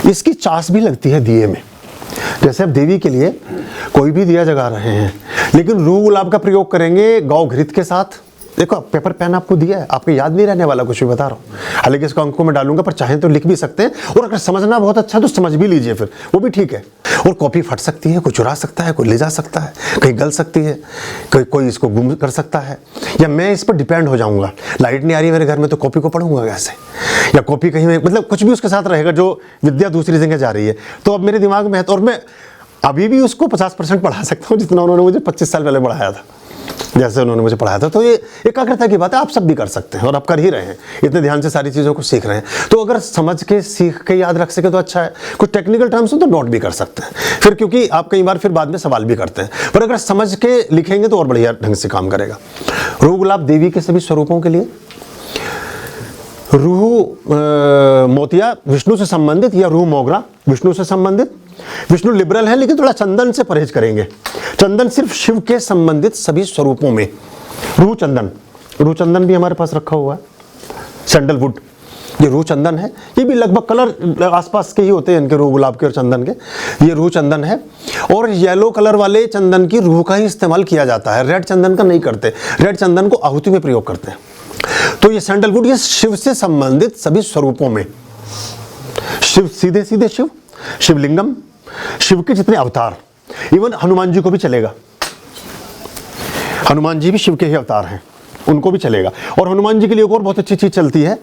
इसकी चास भी लगती है दिए में। जैसे अब देवी के लिए कोई भी दिया जगा रहे हैं, लेकिन रूह गुलाब का प्रयोग करेंगे गौ घृत के साथ। देखो पेपर पेन आपको दिया है, आपको याद नहीं रहने वाला कुछ भी बता रहा हूँ, हालांकि इसको अंकों में डालूंगा, पर चाहें तो लिख भी सकते हैं, और अगर समझना बहुत अच्छा तो समझ भी लीजिए, फिर वो भी ठीक है। और कॉपी फट सकती है, कोई चुरा सकता है, कोई ले जा सकता है, कहीं गल सकती है, कोई इसको गुम कर सकता है, या मैं इस पर डिपेंड हो जाऊंगा। लाइट नहीं आ रही मेरे घर में तो कॉपी को पढ़ूंगा कैसे, या कॉपी कहीं मतलब कुछ भी उसके साथ रहेगा जो विद्या दूसरी जगह जा रही है, तो अब मेरे दिमाग में है, तो और मैं अभी भी उसको 50% पढ़ा सकता हूँ जितना उन्होंने मुझे 25 साल पहले पढ़ाया था, जैसे उन्होंने मुझे पढ़ाया था। तो ये एकाग्रता की बात है, आप सब भी कर सकते हैं और आप कर ही रहे हैं, इतने ध्यान से सारी चीज़ों को सीख रहे हैं। तो अगर समझ के सीख के याद रख सके तो अच्छा है। कुछ टेक्निकल टर्म्स हो तो नोट भी कर सकते हैं फिर, क्योंकि आप कई बार फिर बाद में सवाल भी करते हैं, पर अगर समझ के लिखेंगे तो और बढ़िया ढंग से काम करेगा। रूह गुलाब देवी के सभी स्वरूपों के लिए। रूह मोतिया विष्णु से संबंधित, या रूह मोगरा विष्णु से संबंधित। विष्णु लिबरल है लेकिन थोड़ा चंदन से परहेज करेंगे। चंदन सिर्फ शिव के संबंधित सभी स्वरूपों में। रूह चंदन भी हमारे पास रखा हुआ है, सैंडलवुड, ये रूह चंदन है। ये भी लगभग कलर आसपास के ही होते हैं इनके, रूह गुलाब के और चंदन के। ये रूह चंदन है, और येलो कलर वाले चंदन की रूह का ही इस्तेमाल किया जाता है, रेड चंदन का नहीं करते। रेड चंदन को आहुति में प्रयोग करते हैं। तो ये सैंडलवुड ये शिव से संबंधित सभी स्वरूपों में। शिव सीधे सीधे शिव, शिवलिंगम, शिव के जितने अवतार, इवन हनुमान जी को भी चलेगा। हनुमान जी भी शिव के ही अवतार हैं, उनको भी चलेगा। और हनुमान जी के लिए एक और बहुत अच्छी चीज चलती है,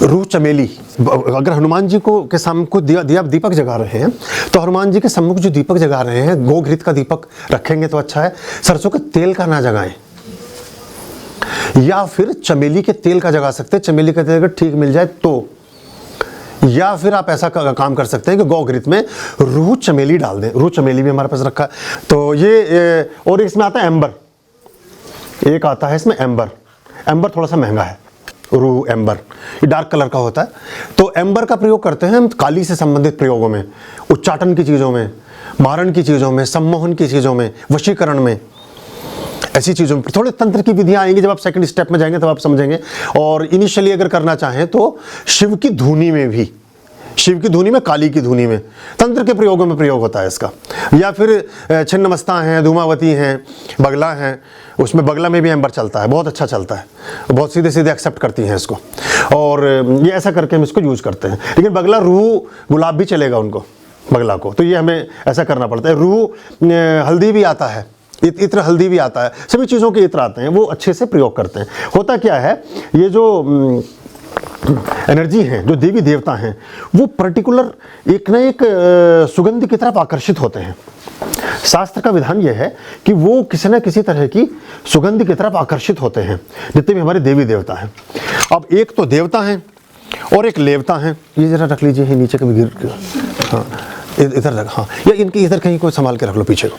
रूह चमेली। अगर हनुमान जी को के सामने को दीपक जगा रहे हैं, तो हनुमान जी के सम्मुख जो दीपक जगा रहे हैं, गो घृत का दीपक रखेंगे तो अच्छा है। सरसों के तेल का ना जगाएं, या फिर चमेली के तेल का जगा सकते हैं। चमेली का तेल अगर ठीक मिल जाए तो, या फिर आप ऐसा काम कर सकते हैं कि गौ घृत में रूह चमेली डाल दें। रूह चमेली भी हमारे पास रखा है। तो ये और इसमें आता है एम्बर, एक आता है इसमें एम्बर। एम्बर थोड़ा सा महंगा है, रूह एम्बर, ये डार्क कलर का होता है। तो एम्बर का प्रयोग करते हैं हम काली से संबंधित प्रयोगों में, उच्चाटन की चीज़ों में, मारण की चीज़ों में, सम्मोहन की चीज़ों में, वशीकरण में, ऐसी चीज़ों में। थोड़े तंत्र की विधियाँ आएंगी, जब आप सेकंड स्टेप में जाएंगे तब आप समझेंगे। और इनिशियली अगर करना चाहें तो शिव की धुनी में भी, शिव की धुनी में, काली की धुनी में, तंत्र के प्रयोगों में प्रयोग होता है इसका। या फिर छिन्नमस्ता हैं, धूमावती हैं, बगला हैं, उसमें बगला में भी एम्बर चलता है, बहुत अच्छा चलता है, बहुत सीधे सीधे एक्सेप्ट करती हैं इसको। और ये ऐसा करके हम इसको यूज़ करते हैं। लेकिन बगला रूह गुलाब भी चलेगा उनको, बगला को, तो ये हमें ऐसा करना पड़ता है। रूह हल्दी भी आता है, इत्र हल्दी भी आता है, सभी चीज़ों के इत्र आते हैं, वो अच्छे से प्रयोग करते हैं। होता क्या है, ये जो एनर्जी हैं, जो देवी देवता हैं, वो पर्टिकुलर एक न एक सुगंध की तरफ आकर्षित होते हैं। शास्त्र का विधान यह है कि वो किसी न किसी तरह की सुगंध की तरफ आकर्षित होते हैं, जितने भी हमारे देवी देवता हैं। अब एक तो देवता हैं और एक लेवता हैं। ये जरा रख लीजिए, ये नीचे कभी गिर, हाँ इधर रख, हाँ, या इनके इधर कहीं कोई संभाल के रख लो पीछे को।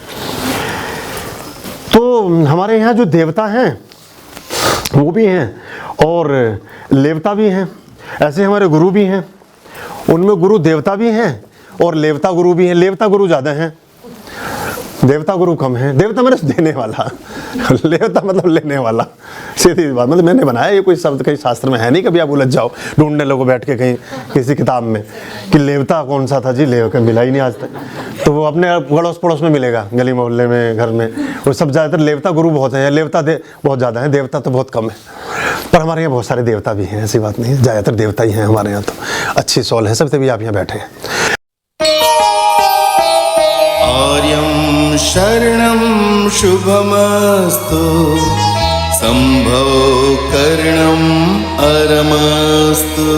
तो हमारे यहाँ जो देवता हैं वो भी हैं और लेवता भी हैं। ऐसे हमारे गुरु भी हैं, उनमें गुरु देवता भी हैं और लेवता गुरु भी हैं। लेवता गुरु ज़्यादा हैं, देवता गुरु कम हैं। देवता मतलब देने वाला, लेवता मतलब लेने वाला, सीधी बात। मतलब मैंने बनाया, ये कोई शब्द कहीं शास्त्र में है नहीं, कभी आप उलझ जाओ ढूंढने लोगों बैठ के कहीं किसी किताब में कि लेवता कौन सा था जी, लेवता मिला ही नहीं आज तक। तो वो अपने अड़ोस पड़ोस में मिलेगा, गली मोहल्ले में, घर में, वो सब ज़्यादातर लेवता गुरु बहुत हैं, लेवता बहुत ज़्यादा है, देवता तो बहुत कम है। पर हमारे यहाँ बहुत सारे देवता भी हैं, ऐसी बात नहीं है, ज़्यादातर देवता ही हैं हमारे यहाँ। तो अच्छी सॉल है सब, तभी आप यहाँ बैठे हैं। आर्यं शरणं शुभमस्तु, संभव करणं अरमस्तु।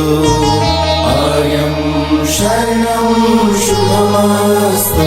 आर्यं शरणं शुभमस्तु,